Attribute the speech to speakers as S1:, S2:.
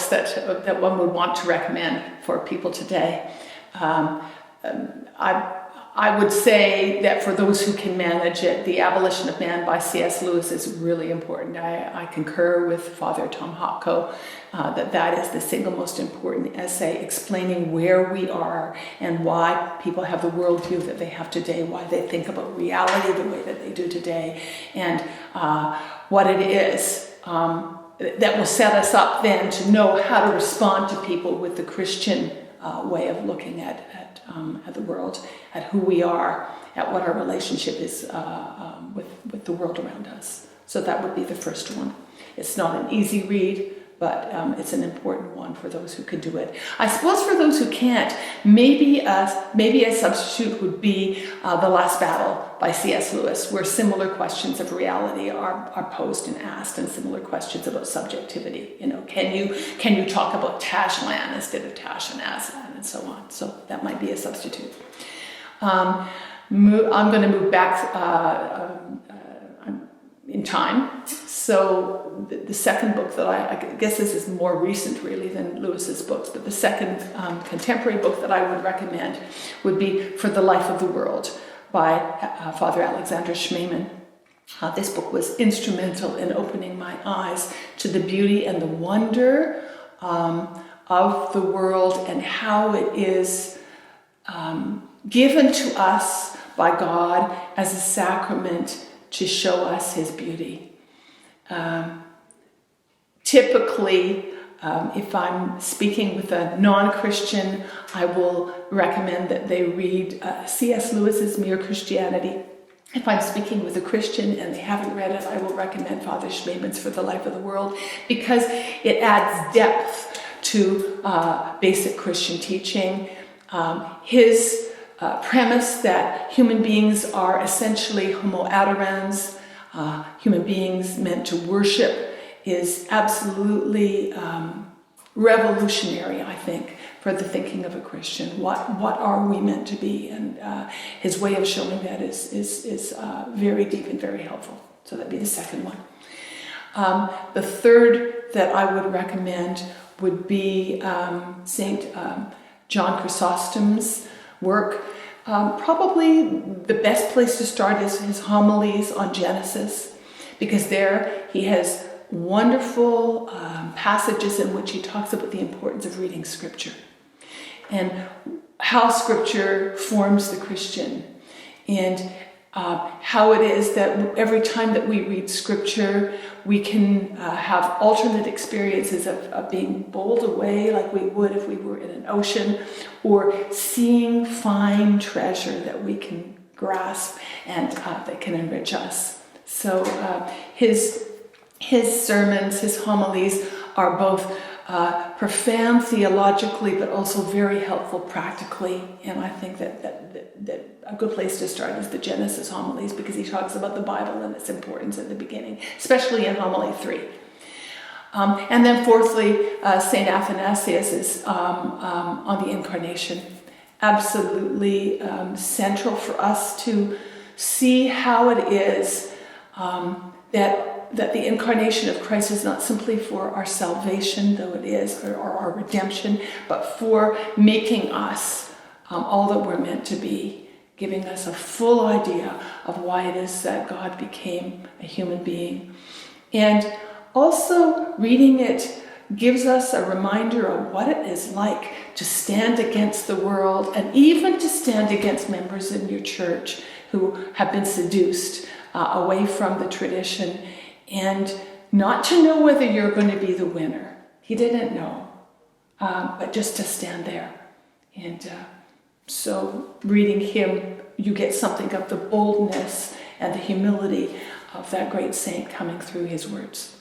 S1: books that one would want to recommend for people today. I would say that for those who can manage it, The Abolition of Man by C.S. Lewis is really important. I concur with Father Tom Hopko that is the single most important essay explaining where we are and why people have the worldview that they have today, why they think about reality the way that they do today, and what it is that will set us up then to know how to respond to people with the Christian way of looking at the world, at who we are, at what our relationship is with the world around us. So that would be the first one. It's not an easy read, but it's an important one for those who can do it. I suppose for those who can't, maybe a substitute would be The Last Battle by C.S. Lewis, where similar questions of reality are posed and asked, and similar questions about subjectivity. Can you talk about Tajlan instead of Tash and Aslan, and so on. So that might be a substitute. I'm going to move back in time. So the second book that I guess this is more recent really than Lewis's books, but the second contemporary book that I would recommend would be For the Life of the World by Father Alexander Schmemann. This book was instrumental in opening my eyes to the beauty and the wonder of the world and how it is given to us by God as a sacrament to show us his beauty. Typically, if I'm speaking with a non-Christian, I will recommend that they read C.S. Lewis's Mere Christianity. If I'm speaking with a Christian and they haven't read it, I will recommend Father Schmemann's For the Life of the World, because it adds depth to basic Christian teaching. His premise that human beings are essentially homo adorans, human beings meant to worship, is absolutely revolutionary, I think, for the thinking of a Christian. What are we meant to be? And his way of showing that is very deep and very helpful. So that'd be the second one. The third that I would recommend would be St. John Chrysostom's work. Probably the best place to start is his homilies on Genesis, because there he has wonderful passages in which he talks about the importance of reading Scripture and how Scripture forms the Christian, and how it is that every time that we read Scripture, we can have alternate experiences of being bowled away like we would if we were in an ocean, or seeing fine treasure that we can grasp and that can enrich us. So his sermons, his homilies are both profound theologically, but also very helpful practically. And I think that a good place to start is the Genesis homilies, because he talks about the Bible and its importance at the beginning, especially in homily 3. And then fourthly, St. Athanasius is on the Incarnation. Absolutely central for us to see how it is that the incarnation of Christ is not simply for our salvation, though it is, or our redemption, but for making us all that we're meant to be, giving us a full idea of why it is that God became a human being. And also reading it gives us a reminder of what it is like to stand against the world, and even to stand against members in your church who have been seduced away from the tradition, and not to know whether you're going to be the winner. He didn't know, but just to stand there. And so reading him, you get something of the boldness and the humility of that great saint coming through his words.